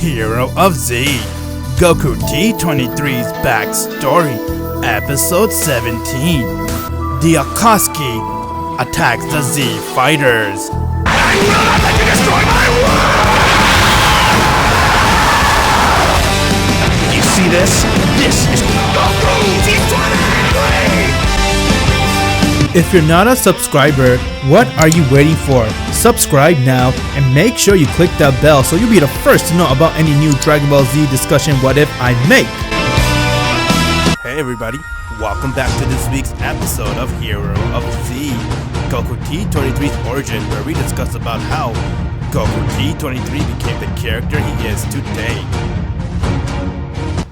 Hero of Z, GokuT23's backstory, Episode 17. The Akatsuki attacks the Z fighters. I will not let you destroy my world! You see this? This is GokuT23! If you're not a subscriber, what are you waiting for? Subscribe now and make sure you click that bell so you'll be the first to know about any new Dragon Ball Z discussion what if I make. Hey everybody, welcome back to this week's episode of Hero of Z, GokuT23's origin, where we discuss about how GokuT23 became the character he is today.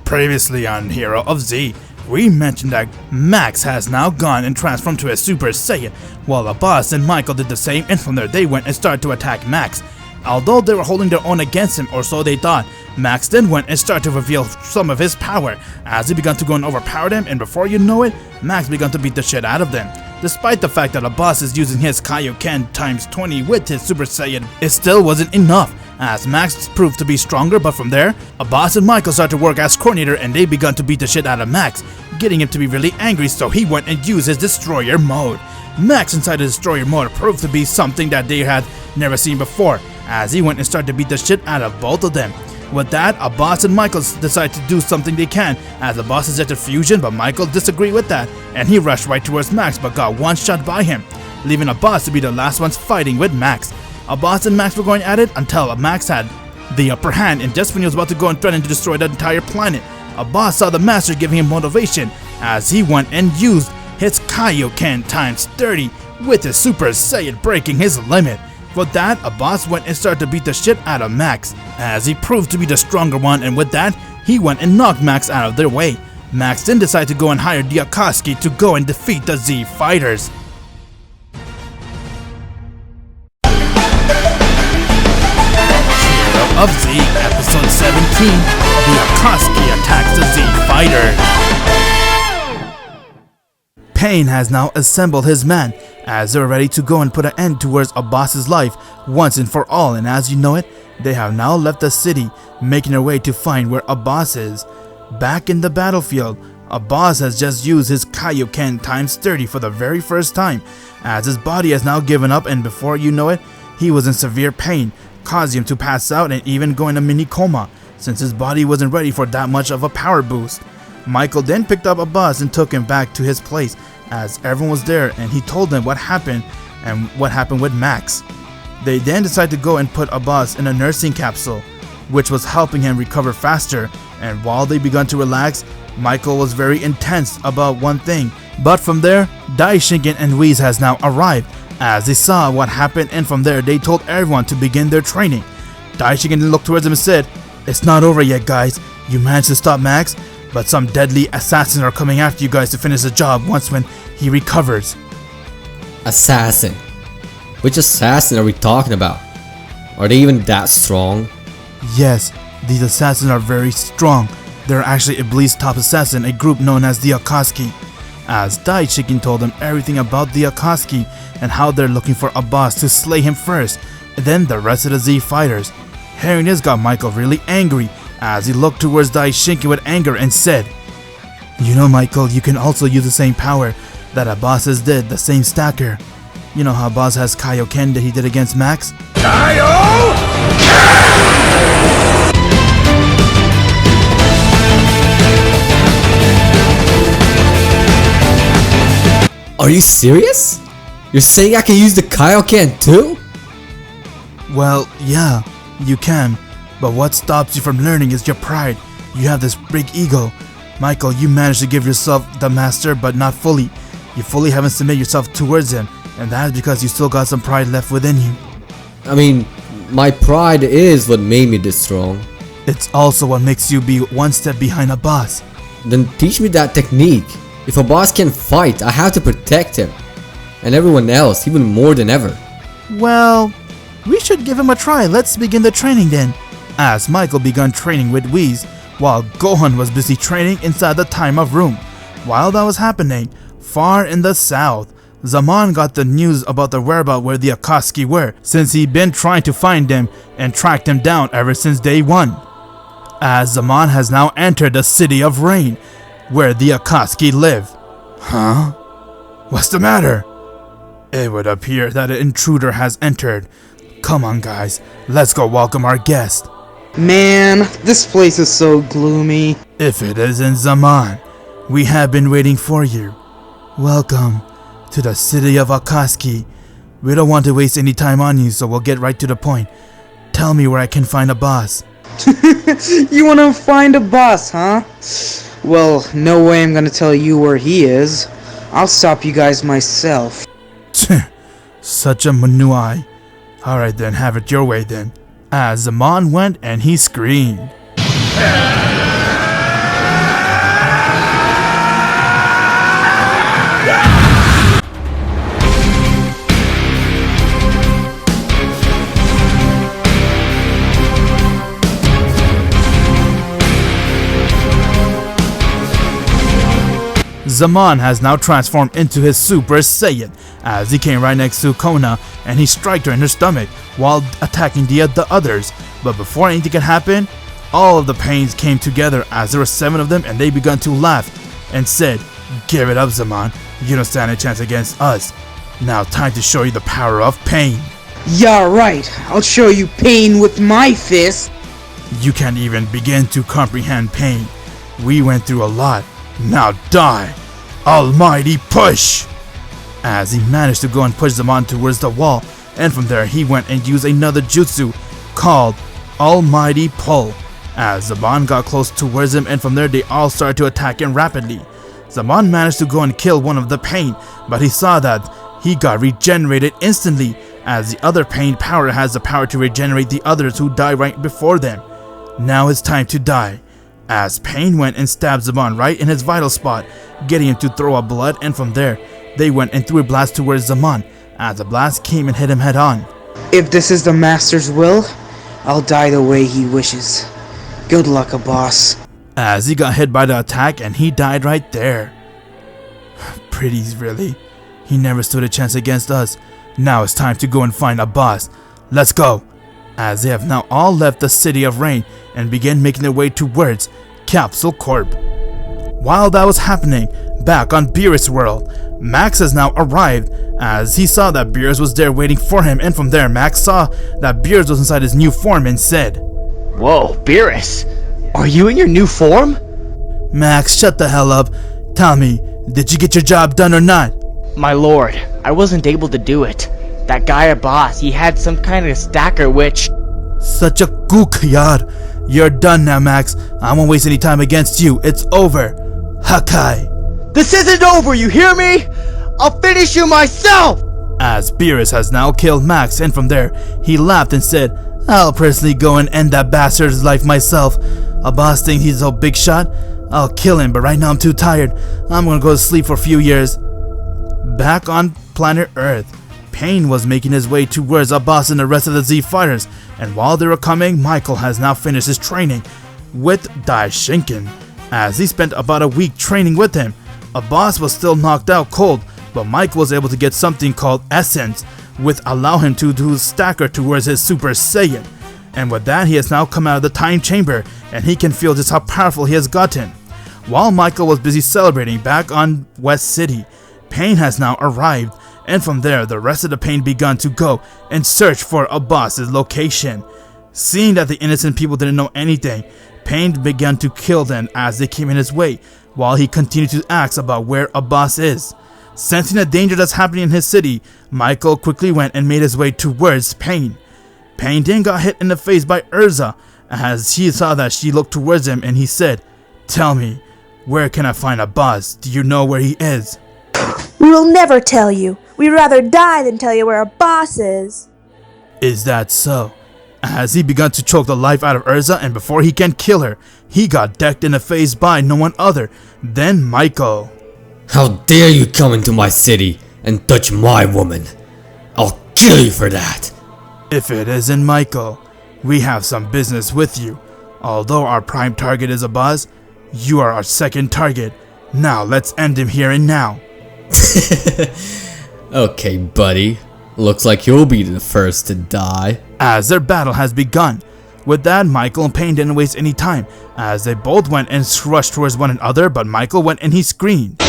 Previously on Hero of Z, we mentioned that Max has now gone and transformed to a Super Saiyan, while Abbas and Michael did the same, and from there they went and started to attack Max. Although they were holding their own against him, or so they thought, Max then went and started to reveal some of his power, as he began to go and overpower them, and before you know it, Max began to beat the shit out of them. Despite the fact that Abbas is using his Kaioken times 20 with his Super Saiyan, it still wasn't enough, as Max proved to be stronger, but from there, Abbas and Michael started to work as coordinator and they began to beat the shit out of Max, getting him to be really angry, so he went and used his Destroyer mode. Max inside the Destroyer mode proved to be something that they had never seen before, as he went and started to beat the shit out of both of them. With that, Abbas and Michael decided to do something they can, as Abbas suggested fusion, but Michael disagreed with that, and he rushed right towards Max but got one shot by him, leaving Abbas to be the last ones fighting with Max. Abbas and Max were going at it until Max had the upper hand, and just when he was about to go and threaten to destroy the entire planet, Abbas saw the master giving him motivation, as he went and used his Kaioken times 30 with his Super Saiyan, breaking his limit. With that, Abbas went and started to beat the shit out of Max, as he proved to be the stronger one, and with that, he went and knocked Max out of their way. Max then decided to go and hire the Akatsuki to go and defeat the Z fighters. Hero of Z, Episode 17, the Akatsuki attacks the Z fighters. Pain has now assembled his men, as they're ready to go and put an end towards Abbas's life once and for all, and as you know it, they have now left the city, making their way to find where Abbas is. Back in the battlefield, Abbas has just used his Kaioken times 30 for the very first time, as his body has now given up, and before you know it, he was in severe pain, causing him to pass out and even go in a mini coma, since his body wasn't ready for that much of a power boost. Michael then picked up Abbas and took him back to his place, as everyone was there, and he told them what happened and what happened with Max. They then decided to go and put Abbas in a nursing capsule, which was helping him recover faster, and while they began to relax, Michael was very intense about one thing. But from there, Daishinken and Whis has now arrived, as they saw what happened, and from there they told everyone to begin their training. Daishinken then looked towards them and said, "It's not over yet, guys. You managed to stop Max, but some deadly assassins are coming after you guys to finish the job once when he recovers." Assassin? Which assassin are we talking about? Are they even that strong? Yes, these assassins are very strong. They're actually Iblis' top assassin, a group known as the Akatsuki. As Daishinken told them everything about the Akatsuki and how they're looking for Abbas to slay him first, and then the rest of the Z fighters. Hearing this got Michael really angry, as he looked towards Daishinken with anger and said, "You know, Michael, you can also use the same power that Abbas did, the same stacker. You know how Abbas has Kaioken that he did against Max?" Are you serious? You're saying I can use the Kaioken too? Well, yeah, you can. But what stops you from learning is your pride. You have this big ego. Michael, you managed to give yourself the master, but not fully. You fully haven't submitted yourself towards him, and that is because you still got some pride left within you. I mean, my pride is what made me this strong. It's also what makes you be one step behind Abbas. Then teach me that technique. If Abbas can fight, I have to protect him. And everyone else, even more than ever. Well, we should give him a try. Let's begin the training then. As Michael began training with Whis, while Gohan was busy training inside the time-of room. While that was happening, far in the south, Zamon got the news about the whereabouts where the Akatsuki were, since he'd been trying to find them and track them down ever since day one. as Zamon has now entered the City of Rain, where the Akatsuki live. Huh? What's the matter? It would appear that an intruder has entered. Come on guys, let's go welcome our guest. Man, this place is so gloomy. If it isn't Zamon, we have been waiting for you. Welcome to the City of Akatsuki. We don't want to waste any time on you, so we'll get right to the point. Tell me where I can find Abbas. You wanna find a boss, huh? Well, no way I'm gonna tell you where he is. I'll stop you guys myself. Such a manuai. Alright then, have it your way then. As Zamon went and he screamed. Zamon has now transformed into his Super Saiyan, as he came right next to Kona and he struck her in her stomach while attacking the others. But before anything could happen, all of the pains came together as there were 7 of them, and they began to laugh and said, "Give it up, Zamon, you don't stand a chance against us. Now time to show you the power of pain." Yeah, right. I'll show you pain with my fist. You can't even begin to comprehend pain. We went through a lot. Now die. Almighty push! As he managed to go and push Zamon towards the wall, and from there he went and used another jutsu called Almighty Pull. As Zamon got close towards him, and from there they all started to attack him rapidly. Zamon managed to go and kill one of the pain, but he saw that he got regenerated instantly, as the other pain power has the power to regenerate the others who died right before them. Now it's time to die. As Pain went and stabbed Zamon right in his vital spot, getting him to throw up blood, and from there, they went and threw a blast towards Zamon, as the blast came and hit him head on. If this is the Master's will, I'll die the way he wishes. Good luck, Abbas. As he got hit by the attack and he died right there. Pretties, really. He never stood a chance against us. Now it's time to go and find Abbas. Let's go. As they have now all left the City of Rain and began making their way towards Capsule Corp. While that was happening, back on Beerus World, Max has now arrived, as he saw that Beerus was there waiting for him, and from there Max saw that Beerus was inside his new form and said, Whoa, Beerus! Are you in your new form? "Max, shut the hell up. Tell me, did you get your job done or not?" My lord, I wasn't able to do it. That guy Abbas, he had some kind of stacker which... Such a gook, yard. You're done now, Max. I won't waste any time against you. It's over. Hakai. This isn't over, you hear me? I'll finish you myself! As Beerus has now killed Max, and from there, he laughed and said, "I'll personally go and end that bastard's life myself. Abbas thinks he's a big shot. I'll kill him, but right now I'm too tired. I'm gonna go to sleep for a few years." Back on planet Earth, Pain was making his way towards Abbas and the rest of the Z fighters, and while they were coming, Michael has now finished his training with Daishinken. As he spent about a week training with him, Abbas was still knocked out cold, but Michael was able to get something called Essence, which allow him to do stacker towards his Super Saiyan. And with that, he has now come out of the time chamber, and he can feel just how powerful he has gotten. While Michael was busy celebrating back on West City, Pain has now arrived, and from there the rest of the Pain begun to go and search for Abbas's location. Seeing that the innocent people didn't know anything, Pain began to kill them as they came in his way, while he continued to ask about where Abbas is. Sensing the danger that's happening in his city, Michael quickly went and made his way towards Pain. Pain then got hit in the face by Urza, as he saw that she looked towards him, and he said, "Tell me, where can I find Abbas? Do you know where he is?" "We will never tell you. We'd rather die than tell you where Abbas is." "Is that so?" As he began to choke the life out of Urza, and before he can kill her, he got decked in the face by no one other than Michael. How dare you come into my city and touch my woman? I'll kill you for that. If it isn't Michael, we have some business with you. Although our prime target is Abbas, you are our second target. Now let's end him here and now. Okay, buddy. Looks like you'll be the first to die. As their battle has begun, With that, Michael and Pain didn't waste any time, as they both went and rushed towards one another, but Michael went and he screamed.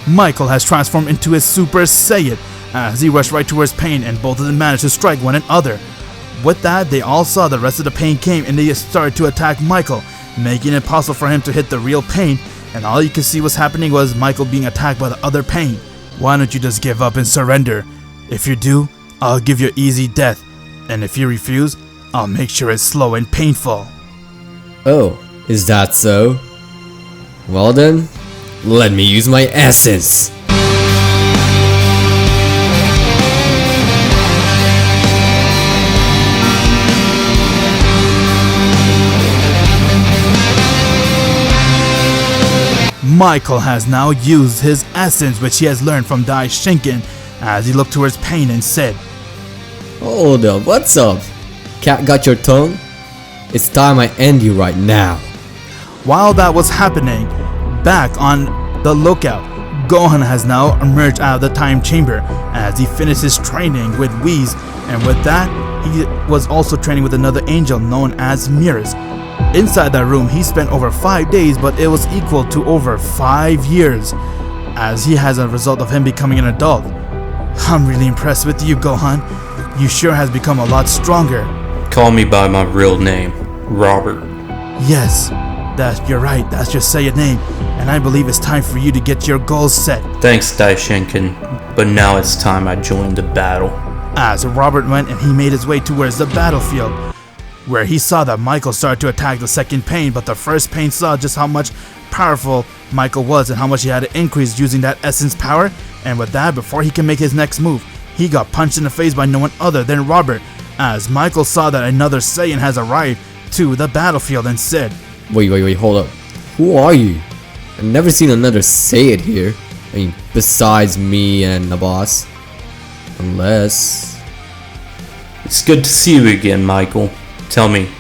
Michael has transformed into his Super Saiyan as he rushed right towards Pain, and both of them managed to strike one another. With that, they all saw the rest of the Pain came and they started to attack Michael, making it impossible for him to hit the real Pain, and all you could see was happening was Michael being attacked by the other Pain. Why don't you just give up and surrender? If you do, I'll give you easy death, and if you refuse, I'll make sure it's slow and painful. Oh, is that so? Well then, let me use my essence. Michael has now used his essence, which he has learned from Dai Shinken, as he looked towards Pain and said, Hold up, what's up? Cat got your tongue? It's time I end you right now. While that was happening, back on the lookout, Gohan has now emerged out of the time chamber as he finished his training with Whis, and with that, he was also training with another angel known as Mirrors. Inside that room, he spent over 5 days, but it was equal to over 5 years, as he has a result of him becoming an adult. I'm really impressed with you, Gohan. You sure has become a lot stronger. Call me by my real name, Robert. Yes, you're right, that's your Saiyan name, and I believe it's time for you to get your goals set. Thanks, Daishinken, but now it's time I joined the battle. As Robert went and he made his way towards the battlefield, where he saw that Michael started to attack the second Pain, but the first Pain saw just how much powerful Michael was and how much he had to increase using that essence power, and with that, before he can make his next move, he got punched in the face by no one other than Robert, as Michael saw that another Saiyan has arrived to the battlefield and said, Wait, hold up. Who are you? I've never seen another Saiyan here. I mean, besides me and Abbas. Unless... It's good to see you again, Michael. Tell me,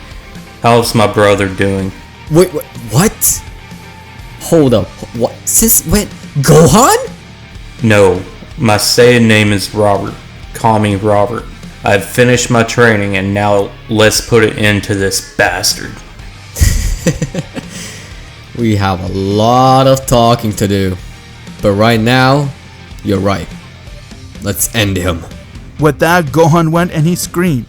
how's my brother doing? Wait, what? Hold up. What? Since when? Gohan? No, my Saiyan name is Robert. Call me Robert. I've finished my training and now let's put an end to this bastard. We have a lot of talking to do. But right now, you're right. Let's end him. With that, Gohan went and he screamed.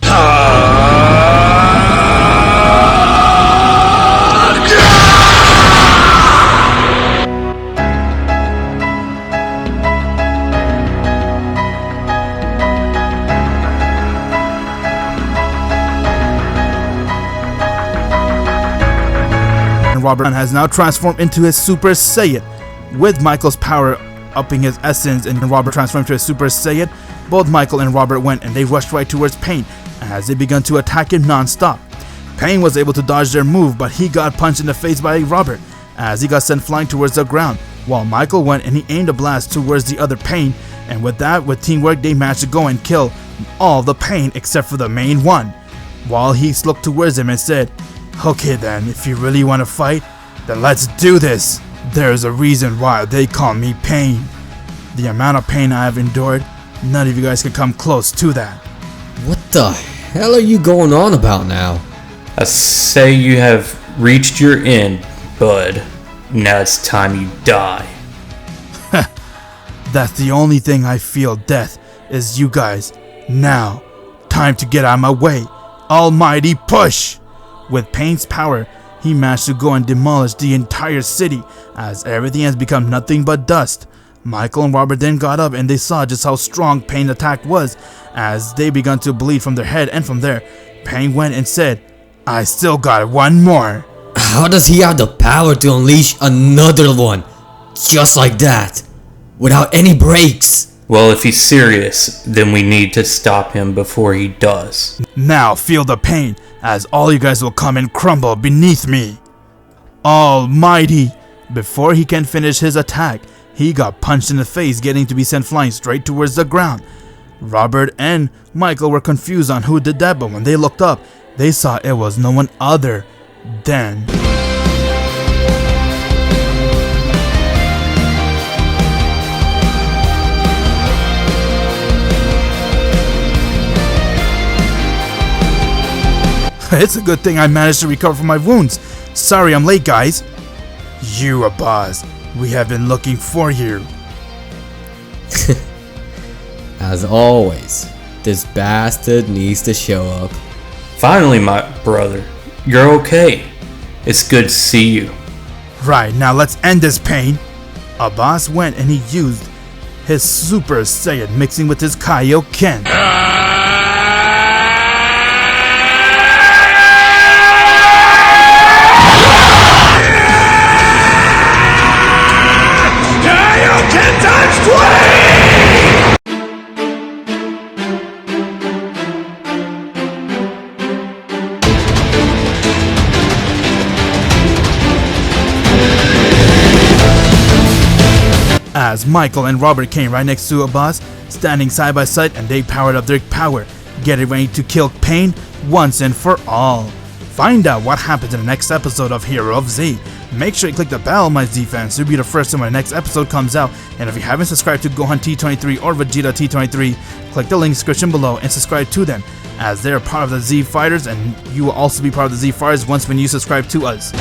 Robert has now transformed into his Super Saiyan. With Michael's power upping his essence and Robert transformed to a Super Saiyan, both Michael and Robert went and they rushed right towards Pain as they began to attack him non-stop. Pain was able to dodge their move, but he got punched in the face by Robert as he got sent flying towards the ground, while Michael went and he aimed a blast towards the other Pain, and with that, with teamwork, they managed to go and kill all the Pain except for the main one. While he looked towards him and said, "Okay then, if you really want to fight, then let's do this. There's a reason why they call me Pain. The amount of pain I have endured, none of you guys can come close to that." What the hell are you going on about now? I say you have reached your end, bud. Now it's time you die. That's the only thing I feel death is you guys. Now, time to get out of my way. Almighty push! With Pain's power, he managed to go and demolish the entire city as everything has become nothing but dust. Michael and Robert then got up and they saw just how strong Pain's attack was as they began to bleed from their head, and from there, Pain went and said, "I still got one more." How does he have the power to unleash another one? Just like that. Without any breaks. Well, if he's serious, then we need to stop him before he does. Now feel the pain as all you guys will come and crumble beneath me. Almighty! Before he can finish his attack, he got punched in the face, getting to be sent flying straight towards the ground. Robert and Michael were confused on who did that, but when they looked up, they saw it was no one other than... It's a good thing I managed to recover from my wounds. Sorry I'm late, guys. You, Abbas. We have been looking for you. As always, this bastard needs to show up. Finally, my brother. You're okay. It's good to see you. Right, now let's end this pain. Abbas went and he used his Super Saiyan mixing with his Kaioken. As Michael and Robert came right next to Abbas, standing side by side, and they powered up their power, getting ready to kill Pain once and for all. Find out what happens in the next episode of Hero of Z. Make sure you click the bell, my Z fans, to be the first time when the next episode comes out. And if you haven't subscribed to GokuT23 or Vegeta-T23, click the link description below and subscribe to them, as they're part of the Z Fighters, and you will also be part of the Z Fighters once when you subscribe to us.